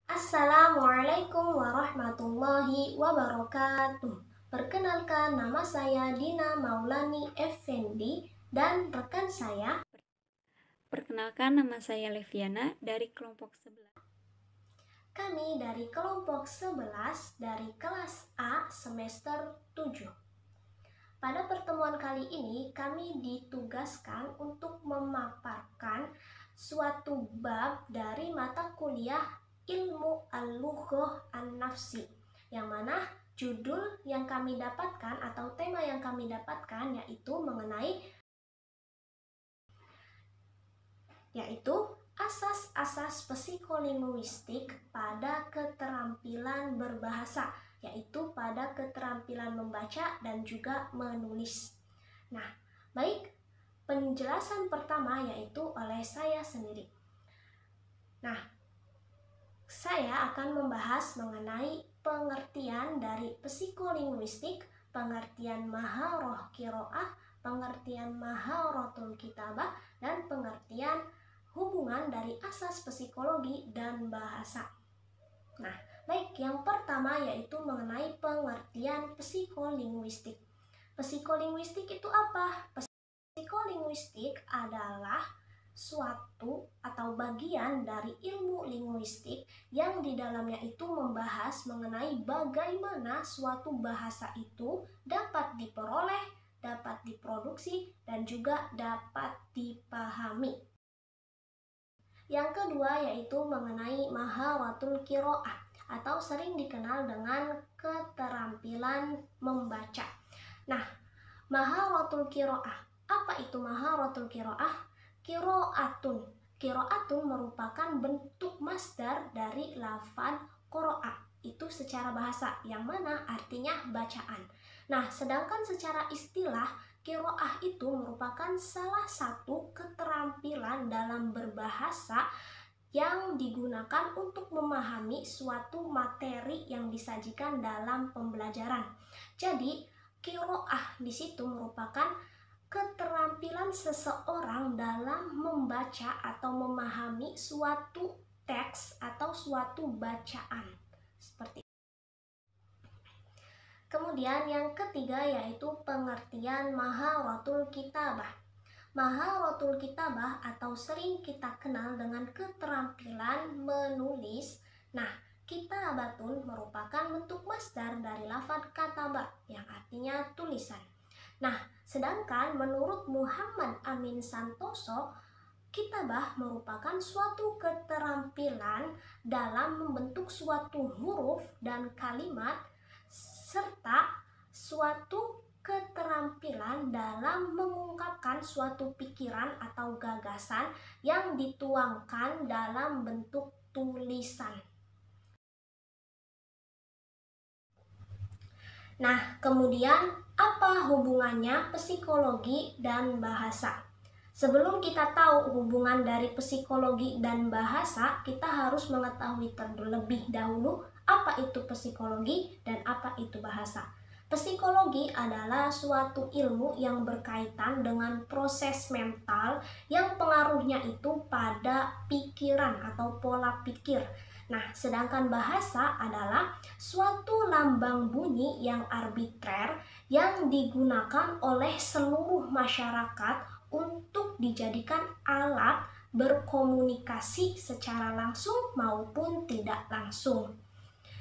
Assalamualaikum warahmatullahi wabarakatuh. Perkenalkan, nama saya Dina Maulani Effendi dan rekan saya. Perkenalkan, nama saya Leviana dari kelompok 11. Kami dari kelompok 11 dari kelas A semester 7. Pada pertemuan kali ini kami ditugaskan untuk memaparkan suatu bab dari mata kuliah Ilmu Al-Lughah An-Nafsi, yang mana judul yang kami dapatkan atau tema yang kami dapatkan yaitu asas-asas psikolinguistik pada keterampilan berbahasa, yaitu pada keterampilan membaca dan juga menulis. Nah, baik, penjelasan pertama yaitu oleh saya sendiri. Nah, saya akan membahas mengenai pengertian dari psikolinguistik, pengertian maharoh kiroah, pengertian maharotul kitabah, dan pengertian hubungan dari asas psikologi dan bahasa. Nah, baik, yang pertama yaitu mengenai pengertian psikolinguistik. Psikolinguistik itu apa? Psikolinguistik adalah suatu atau bagian dari ilmu linguistik yang di dalamnya itu membahas mengenai bagaimana suatu bahasa itu dapat diperoleh, dapat diproduksi, dan juga dapat dipahami. Yang kedua yaitu mengenai maharatul qiraah atau sering dikenal dengan keterampilan membaca. Nah, maharatul qiraah, apa itu maharatul qiraah? Qiraatun merupakan bentuk masdar dari lafaz qiraah itu secara bahasa, yang mana artinya bacaan. Nah, sedangkan secara istilah, qiraah itu merupakan salah satu keterampilan dalam berbahasa yang digunakan untuk memahami suatu materi yang disajikan dalam pembelajaran. Jadi, qiraah di situ merupakan keterampilan seseorang dalam membaca atau memahami suatu teks atau suatu bacaan. Seperti itu. Kemudian yang ketiga yaitu pengertian maharatul kitabah. Maharatul kitabah atau sering kita kenal dengan keterampilan menulis. Nah, kitabatun merupakan bentuk masdar dari lafaz kataba yang artinya tulisan. Nah, sedangkan menurut Muhammad Amin Santoso, kitabah merupakan suatu keterampilan dalam membentuk suatu huruf dan kalimat, serta suatu keterampilan dalam mengungkapkan suatu pikiran atau gagasan yang dituangkan dalam bentuk tulisan. Nah, kemudian apa hubungannya psikologi dan bahasa? Sebelum kita tahu hubungan dari psikologi dan bahasa, kita harus mengetahui terlebih dahulu apa itu psikologi dan apa itu bahasa. Psikologi adalah suatu ilmu yang berkaitan dengan proses mental yang pengaruhnya itu pada pikiran atau pola pikir. Nah, sedangkan bahasa adalah suatu lambang bunyi yang arbitrer yang digunakan oleh seluruh masyarakat untuk dijadikan alat berkomunikasi secara langsung maupun tidak langsung.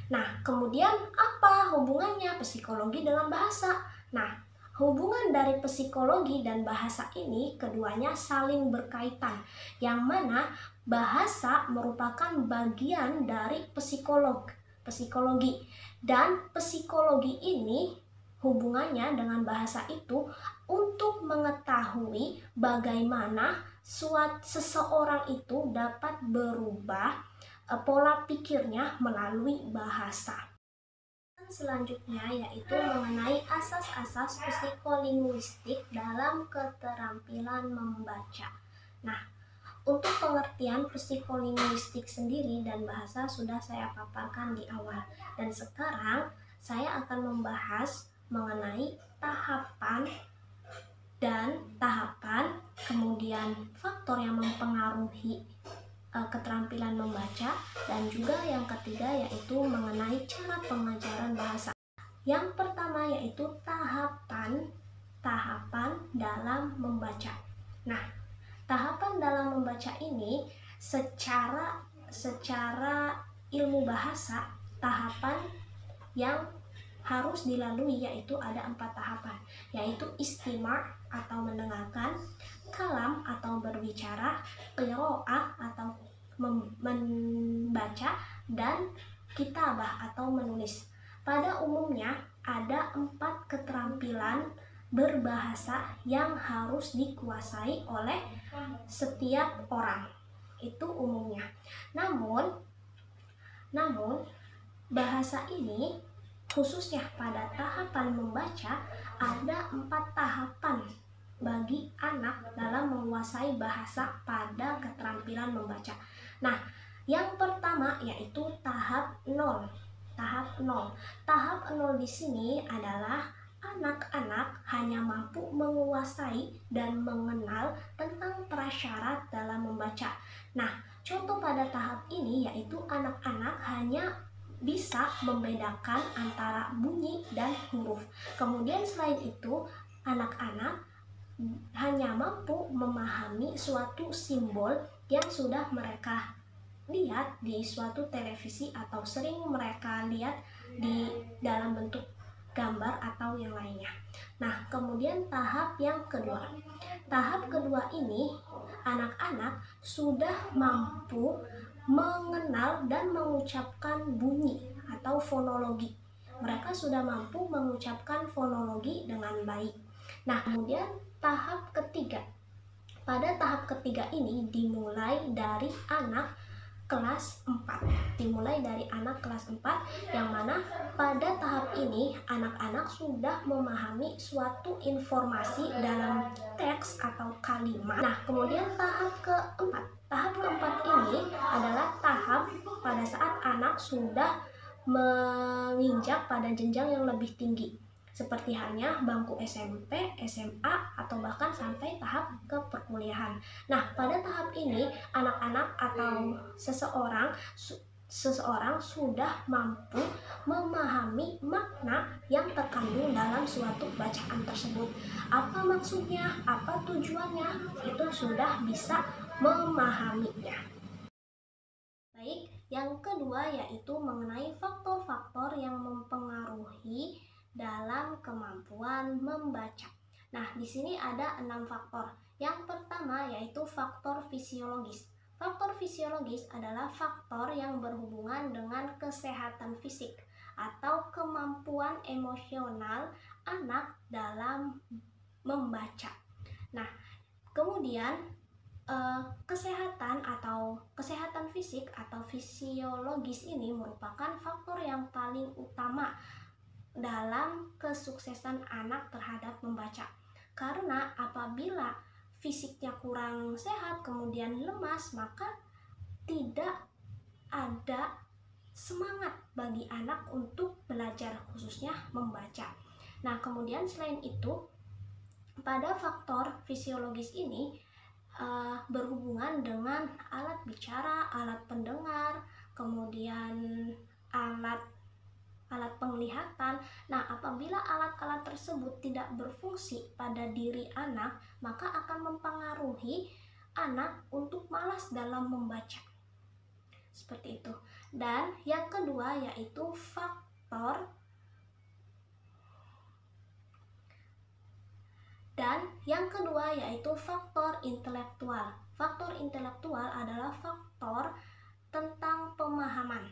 Nah, kemudian apa hubungannya psikologi dengan bahasa? Nah, hubungan dari psikologi dan bahasa ini keduanya saling berkaitan, yang mana bahasa merupakan bagian dari psikologi, dan psikologi ini hubungannya dengan bahasa itu untuk mengetahui bagaimana seseorang itu dapat berubah pola pikirnya melalui bahasa. Selanjutnya yaitu mengenai asas-asas psikolinguistik dalam keterampilan membaca. Nah, untuk pengertian psikolinguistik sendiri dan bahasa sudah saya paparkan di awal, dan sekarang saya akan membahas mengenai tahapan, kemudian faktor yang mempengaruhi keterampilan membaca, dan juga yang ketiga yaitu mengenai cara pengajaran bahasa. Yang pertama yaitu tahapan dalam membaca. Nah, tahapan dalam membaca ini secara ilmu bahasa, tahapan yang harus dilalui yaitu ada 4 tahapan, yaitu istima' atau mendengarkan, kalam atau berbicara, qiraah atau membaca, dan kitabah atau menulis. Pada umumnya ada 4 keterampilan berbahasa yang harus dikuasai oleh setiap orang. Itu umumnya. Namun bahasa ini khususnya pada tahapan membaca ada 4 tahapan bagi anak dalam menguasai bahasa pada keterampilan membaca. Nah, yang pertama yaitu tahap 0. Tahap 0 di sini adalah anak-anak hanya mampu menguasai dan mengenal tentang prasyarat dalam membaca. Nah, contoh pada tahap ini yaitu anak-anak hanya bisa membedakan antara bunyi dan huruf. Kemudian selain itu, anak-anak hanya mampu memahami suatu simbol yang sudah mereka lihat di suatu televisi atau sering mereka lihat di dalam bentuk gambar atau yang lainnya. Nah, kemudian tahap yang kedua. Tahap kedua ini anak-anak sudah mampu mengenal dan mengucapkan bunyi atau fonologi. Mereka sudah mampu mengucapkan fonologi dengan baik. Nah, kemudian tahap ketiga. Pada tahap ketiga ini dimulai dari anak kelas 4. Yang mana pada tahap ini anak-anak sudah memahami suatu informasi dalam teks atau kalimat. Nah, kemudian tahap keempat. Tahap keempat ini adalah tahap pada saat anak sudah menginjak pada jenjang yang lebih tinggi, seperti halnya bangku SMP, SMA, atau bahkan sampai tahap ke perkuliahan. Nah, pada tahap ini anak-anak atau seseorang sudah mampu memahami makna yang terkandung dalam suatu bacaan tersebut. Apa maksudnya, apa tujuannya, itu sudah bisa memahaminya. Baik, yang kedua yaitu mengenai faktor-faktor yang mempengaruhi dalam kemampuan membaca. Nah, di sini ada 6 faktor. Yang pertama yaitu faktor fisiologis. Faktor fisiologis adalah faktor yang berhubungan dengan kesehatan fisik atau kemampuan emosional anak dalam membaca. Nah, kemudian kesehatan fisik atau fisiologis ini merupakan faktor yang paling utama dalam kesuksesan anak terhadap membaca. Karena apabila fisiknya kurang sehat kemudian lemas, maka tidak ada semangat bagi anak untuk belajar, khususnya membaca. Nah, kemudian selain itu, pada faktor fisiologis ini berhubungan dengan alat bicara, alat pendengar, kemudian alat penglihatan. Nah, apabila alat-alat tersebut tidak berfungsi pada diri anak, maka akan mempengaruhi anak untuk malas dalam membaca. Seperti itu. Dan yang kedua yaitu faktor intelektual. Faktor intelektual adalah faktor tentang pemahaman.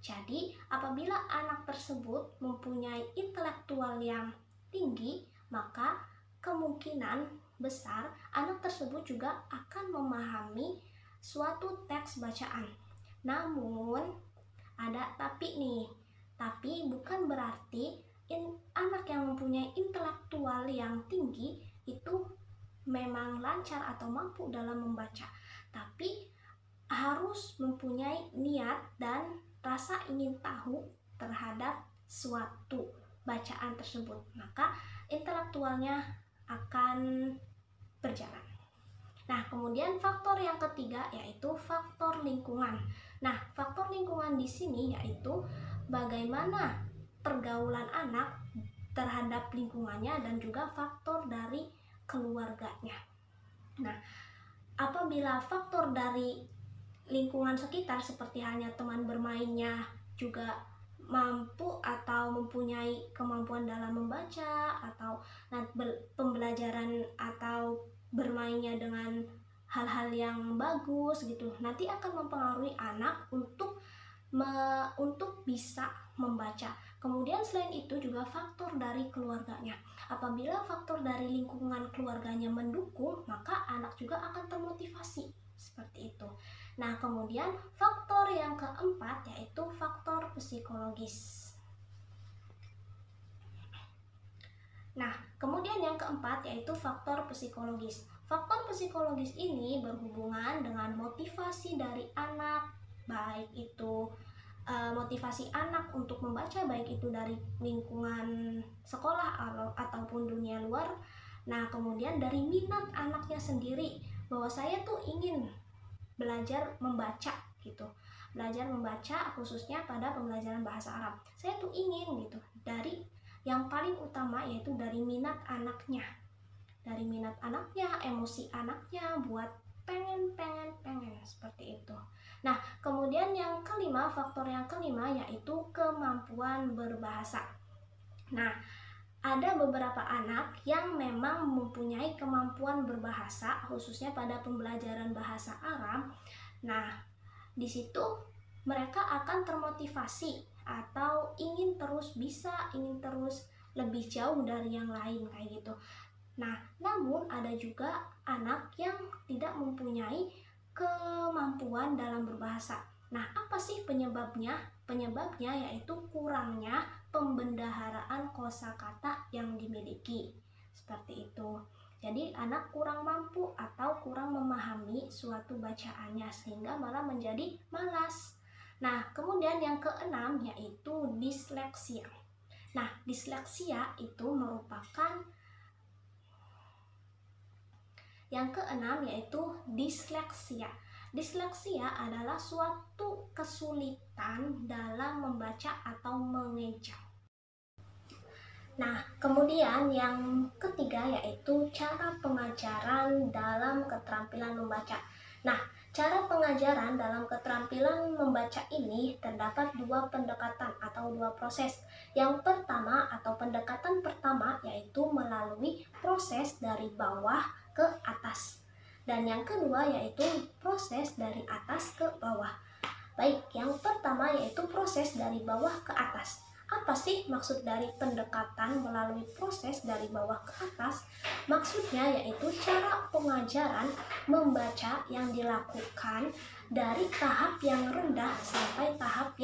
Jadi, apabila anak tersebut mempunyai intelektual yang tinggi, maka kemungkinan besar anak tersebut juga akan memahami suatu teks bacaan. Namun, ada tapi nih. Tapi bukan berarti anak yang mempunyai intelektual yang tinggi itu memang lancar atau mampu dalam membaca, tapi harus mempunyai niat dan rasa ingin tahu terhadap suatu bacaan tersebut, maka intelektualnya akan berjalan. Nah, kemudian faktor yang ketiga yaitu faktor lingkungan. Nah, faktor lingkungan di sini yaitu bagaimana pergaulan anak terhadap lingkungannya dan juga faktor dari keluarganya. Nah, apabila faktor dari lingkungan sekitar seperti halnya teman bermainnya juga mampu atau mempunyai kemampuan dalam membaca atau pembelajaran atau bermainnya dengan hal-hal yang bagus gitu, nanti akan mempengaruhi anak untuk bisa membaca. Kemudian selain itu juga faktor dari keluarganya. Apabila faktor dari lingkungan keluarganya mendukung, maka anak juga akan termotivasi seperti itu. Nah, kemudian faktor yang keempat yaitu faktor psikologis. Nah, kemudian yang keempat yaitu faktor psikologis. Faktor psikologis ini berhubungan dengan motivasi dari anak, baik itu motivasi anak untuk membaca, baik itu dari lingkungan sekolah ataupun dunia luar. Nah, kemudian dari minat anaknya sendiri, bahwa saya tuh ingin belajar membaca gitu, belajar membaca khususnya pada pembelajaran bahasa Arab. Saya tuh ingin gitu, dari yang paling utama yaitu dari minat anaknya, emosi anaknya buat pengen seperti itu. Nah, kemudian yang kelima, faktor yang kelima yaitu kemampuan berbahasa. Nah, ada beberapa anak yang memang mempunyai kemampuan berbahasa khususnya pada pembelajaran bahasa Arab. Nah, di situ mereka akan termotivasi atau ingin terus lebih jauh dari yang lain kayak gitu. Nah, namun ada juga anak yang tidak mempunyai kemampuan dalam berbahasa. Nah, apa sih penyebabnya? Penyebabnya yaitu kurangnya pembendaharaan kosakata yang dimiliki. Seperti itu. Jadi anak kurang mampu atau kurang memahami suatu bacaannya sehingga malah menjadi malas. Nah, kemudian yang keenam yaitu disleksia. Nah, disleksia itu merupakan yang keenam yaitu disleksia. Disleksia adalah suatu kesulitan dalam membaca atau mengeja. Nah, kemudian yang ketiga yaitu cara pengajaran dalam keterampilan membaca. Nah, cara pengajaran dalam keterampilan membaca ini terdapat dua pendekatan atau dua proses. Yang pertama atau pendekatan pertama yaitu melalui proses dari bawah ke atas. Dan yang kedua yaitu proses dari atas ke bawah. Baik, yang pertama yaitu proses dari bawah ke atas. Apa sih maksud dari pendekatan melalui proses dari bawah ke atas? Maksudnya yaitu cara pengajaran membaca yang dilakukan dari tahap yang rendah sampai tahap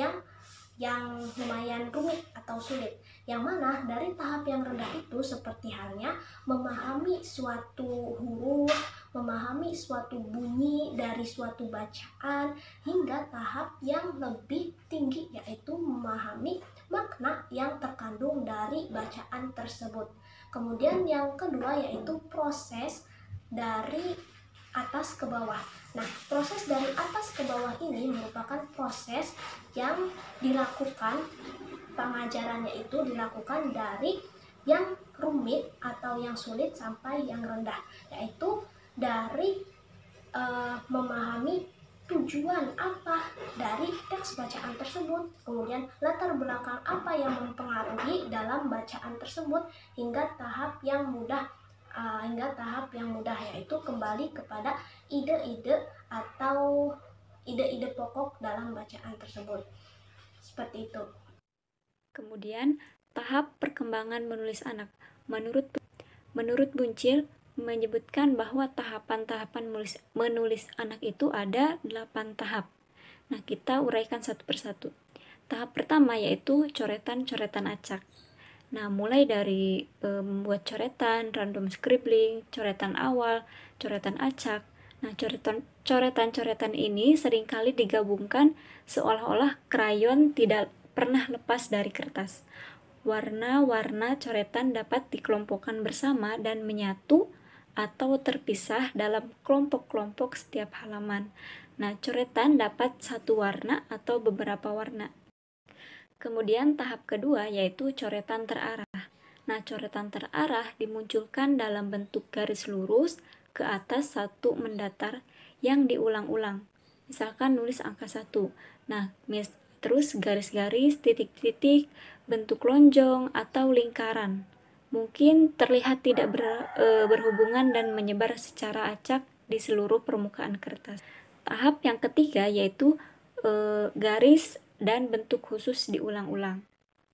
yang lumayan rumit atau sulit. Yang mana dari tahap yang rendah itu seperti halnya memahami suatu huruf, memahami suatu bunyi dari suatu bacaan, hingga tahap yang lebih tinggi yaitu memahami makna yang terkandung dari bacaan tersebut. Kemudian yang kedua yaitu proses dari atas ke bawah. Nah, proses dari atas ke bawah ini merupakan proses yang dilakukan, pengajarannya itu dilakukan dari yang rumit atau yang sulit sampai yang rendah, yaitu dari memahami tujuan apa dari teks bacaan tersebut, kemudian latar belakang apa yang mempengaruhi dalam bacaan tersebut, hingga tahap yang mudah yaitu kembali kepada ide-ide atau ide-ide pokok dalam bacaan tersebut. Seperti itu. Kemudian tahap perkembangan menulis anak. Menurut Buncil menyebutkan bahwa tahapan-tahapan menulis anak itu ada 8 tahap. Nah, kita uraikan satu persatu. Tahap pertama yaitu coretan-coretan acak. Nah, mulai dari membuat coretan, random scribbling, coretan awal, coretan acak. Nah, coretan-coretan ini seringkali digabungkan seolah-olah krayon tidak pernah lepas dari kertas. Warna-warna coretan dapat dikelompokkan bersama dan menyatu atau terpisah dalam kelompok-kelompok setiap halaman. Nah, coretan dapat satu warna atau beberapa warna. Kemudian tahap kedua yaitu coretan terarah. Nah, coretan terarah dimunculkan dalam bentuk garis lurus ke atas satu mendatar yang diulang-ulang. Misalkan nulis angka 1. Nah, terus garis-garis, titik-titik, bentuk lonjong atau lingkaran. Mungkin terlihat tidak berhubungan dan menyebar secara acak di seluruh permukaan kertas. Tahap yang ketiga yaitu garis dan bentuk khusus diulang-ulang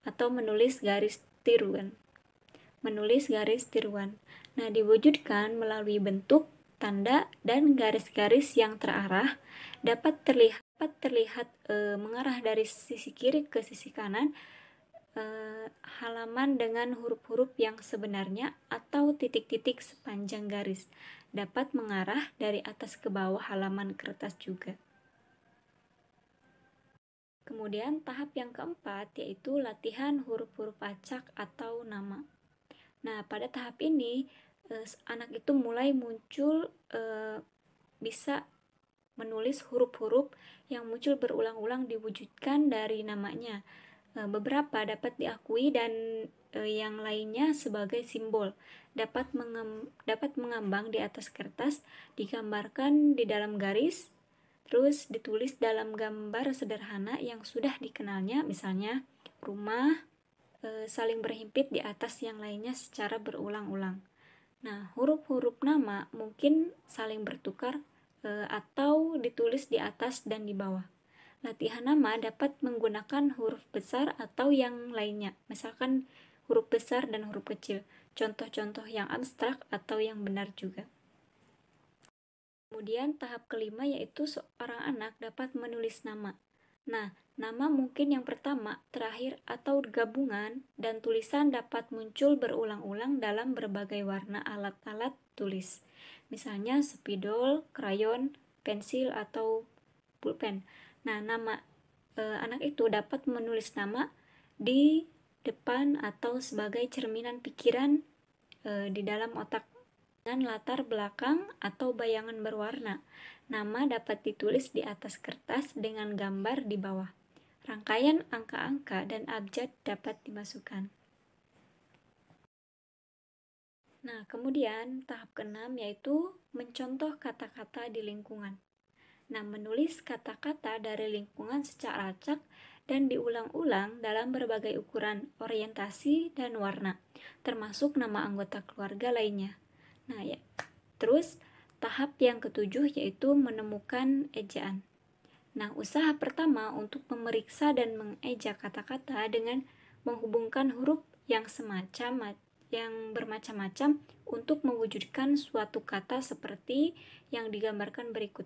atau menulis garis tiruan. Nah, diwujudkan melalui bentuk, tanda, dan garis-garis yang terarah dapat terlihat mengarah dari sisi kiri ke sisi kanan halaman dengan huruf-huruf yang sebenarnya atau titik-titik sepanjang garis. Dapat mengarah dari atas ke bawah halaman kertas juga. Kemudian tahap yang keempat yaitu latihan huruf-huruf acak atau nama. Nah, pada tahap ini anak itu mulai muncul bisa menulis huruf-huruf yang muncul berulang-ulang diwujudkan dari namanya. Beberapa dapat diakui dan yang lainnya sebagai simbol. Dapat mengambang di atas kertas, digambarkan di dalam garis, terus ditulis dalam gambar sederhana yang sudah dikenalnya, misalnya rumah saling berhimpit di atas yang lainnya secara berulang-ulang. Nah, huruf-huruf nama mungkin saling bertukar atau ditulis di atas dan di bawah. Latihan nama dapat menggunakan huruf besar atau yang lainnya, misalkan huruf besar dan huruf kecil. Contoh-contoh yang abstrak atau yang benar juga. Kemudian tahap kelima yaitu seorang anak dapat menulis nama. Nah, nama mungkin yang pertama, terakhir, atau gabungan, dan tulisan dapat muncul berulang-ulang dalam berbagai warna alat-alat tulis. Misalnya spidol, krayon, pensil, atau pulpen. Nah, nama anak itu dapat menulis nama di depan atau sebagai cerminan pikiran di dalam otak dengan latar belakang atau bayangan berwarna. Nama dapat ditulis di atas kertas dengan gambar di bawah. Rangkaian angka-angka dan abjad dapat dimasukkan. Nah, kemudian tahap keenam yaitu mencontoh kata-kata di lingkungan. Nah, menulis kata-kata dari lingkungan secara acak dan diulang-ulang dalam berbagai ukuran, orientasi, dan warna, termasuk nama anggota keluarga lainnya. Nah, ya. Terus tahap yang ketujuh yaitu menemukan ejaan. Nah, usaha pertama untuk memeriksa dan mengeja kata-kata dengan menghubungkan huruf yang bermacam-macam untuk mewujudkan suatu kata seperti yang digambarkan berikut.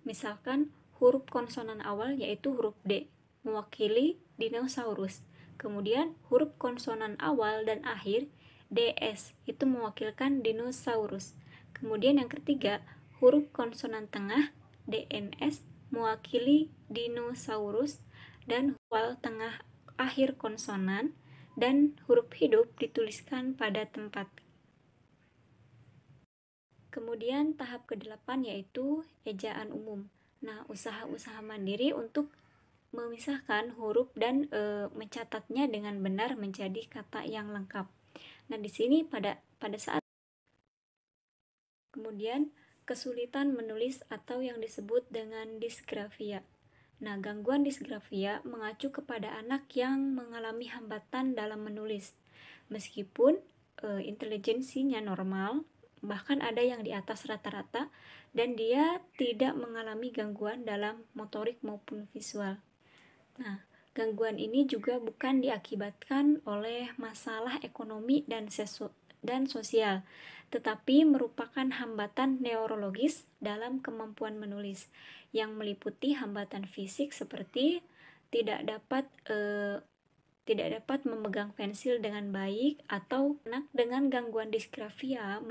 Misalkan huruf konsonan awal yaitu huruf D, mewakili dinosaurus. Kemudian huruf konsonan awal dan akhir DS itu mewakilkan dinosaurus. Kemudian yang ketiga, huruf konsonan tengah DNS mewakili dinosaurus dan awal tengah akhir konsonan dan huruf hidup dituliskan pada tempat. Kemudian tahap ke-8 yaitu ejaan umum. Nah, usaha-usaha mandiri untuk memisahkan huruf dan mencatatnya dengan benar menjadi kata yang lengkap. Nah, di sini pada saat kemudian kesulitan menulis atau yang disebut dengan disgrafia. Nah, gangguan disgrafia mengacu kepada anak yang mengalami hambatan dalam menulis. Meskipun intelijensinya normal, bahkan ada yang di atas rata-rata, dan dia tidak mengalami gangguan dalam motorik maupun visual. Nah, gangguan ini juga bukan diakibatkan oleh masalah ekonomi dan sosial, tetapi merupakan hambatan neurologis dalam kemampuan menulis, yang meliputi hambatan fisik seperti tidak dapat memegang pensil dengan baik, atau anak dengan gangguan disgrafia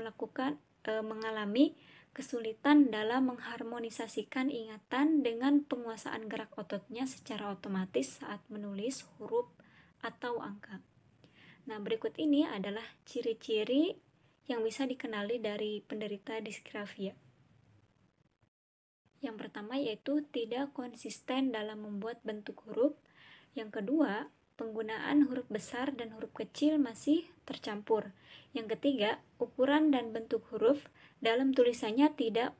mengalami kesulitan dalam mengharmonisasikan ingatan dengan penguasaan gerak ototnya secara otomatis saat menulis huruf atau angka. Nah, berikut ini adalah ciri-ciri yang bisa dikenali dari penderita disgrafia. Yang pertama yaitu tidak konsisten dalam membuat bentuk huruf. Yang kedua, penggunaan huruf besar dan huruf kecil masih tercampur. Yang ketiga, ukuran dan bentuk huruf dalam tulisannya tidak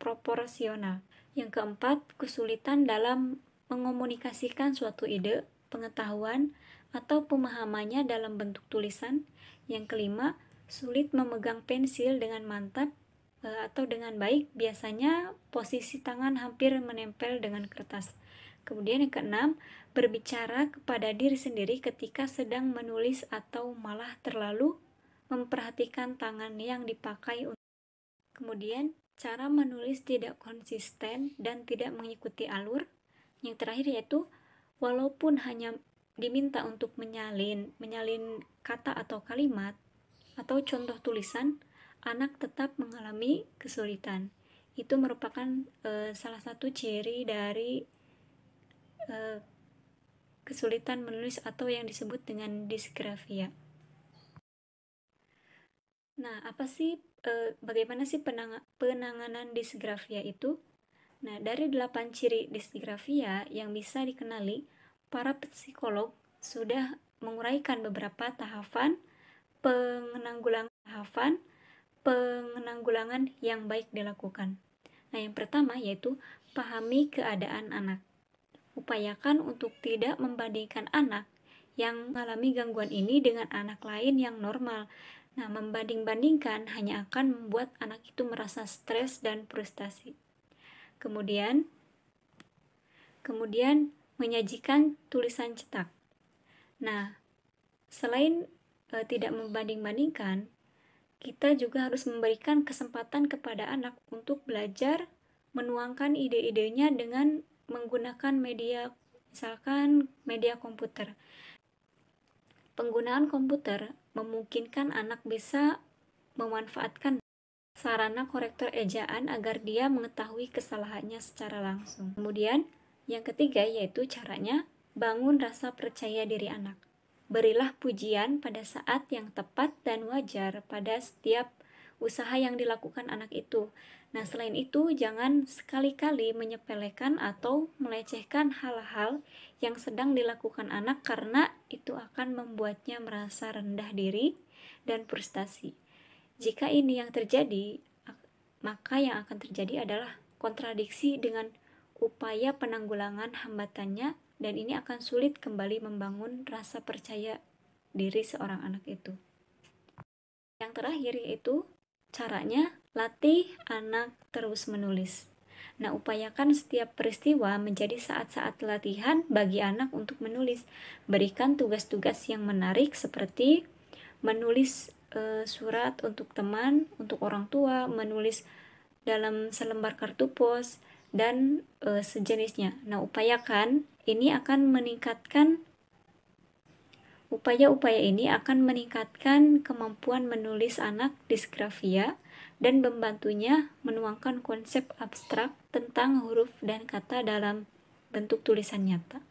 proporsional. Yang keempat, kesulitan dalam mengomunikasikan suatu ide, pengetahuan, atau pemahamannya dalam bentuk tulisan. Yang kelima, sulit memegang pensil dengan mantap atau dengan baik, biasanya posisi tangan hampir menempel dengan kertas. Kemudian yang keenam, berbicara kepada diri sendiri ketika sedang menulis atau malah terlalu memperhatikan tangan yang dipakai. Kemudian, cara menulis tidak konsisten dan tidak mengikuti alur. Yang terakhir yaitu, walaupun hanya diminta untuk menyalin kata atau kalimat atau contoh tulisan, anak tetap mengalami kesulitan. Itu merupakan salah satu ciri dari kesulitan menulis atau yang disebut dengan disgrafia. Nah, bagaimana sih penanganan disgrafia itu? Nah, dari 8 ciri disgrafia yang bisa dikenali, para psikolog sudah menguraikan beberapa tahapan penanggulangan yang baik dilakukan. Nah, yang pertama yaitu pahami keadaan anak. Upayakan untuk tidak membandingkan anak yang mengalami gangguan ini dengan anak lain yang normal. Nah, membanding-bandingkan hanya akan membuat anak itu merasa stres dan frustasi. Kemudian menyajikan tulisan cetak. Nah, selain tidak membanding-bandingkan, kita juga harus memberikan kesempatan kepada anak untuk belajar menuangkan ide-idenya dengan menggunakan media, misalkan media komputer. Penggunaan komputer memungkinkan anak bisa memanfaatkan sarana korektor ejaan agar dia mengetahui kesalahannya secara langsung. Kemudian, yang ketiga yaitu caranya bangun rasa percaya diri anak. Berilah pujian pada saat yang tepat dan wajar pada setiap usaha yang dilakukan anak itu. Nah, selain itu, jangan sekali-kali menyepelekan atau melecehkan hal-hal yang sedang dilakukan anak karena itu akan membuatnya merasa rendah diri dan frustasi. Jika ini yang terjadi, maka yang akan terjadi adalah kontradiksi dengan upaya penanggulangan hambatannya, dan ini akan sulit kembali membangun rasa percaya diri seorang anak itu. Yang terakhir yaitu caranya latih anak terus menulis. Nah, upayakan setiap peristiwa menjadi saat-saat latihan bagi anak untuk menulis. Berikan tugas-tugas yang menarik seperti menulis surat untuk teman, untuk orang tua, menulis dalam selembar kartu pos, dan sejenisnya. Nah, upaya-upaya ini akan meningkatkan kemampuan menulis anak disgrafia dan membantunya menuangkan konsep abstrak tentang huruf dan kata dalam bentuk tulisan nyata.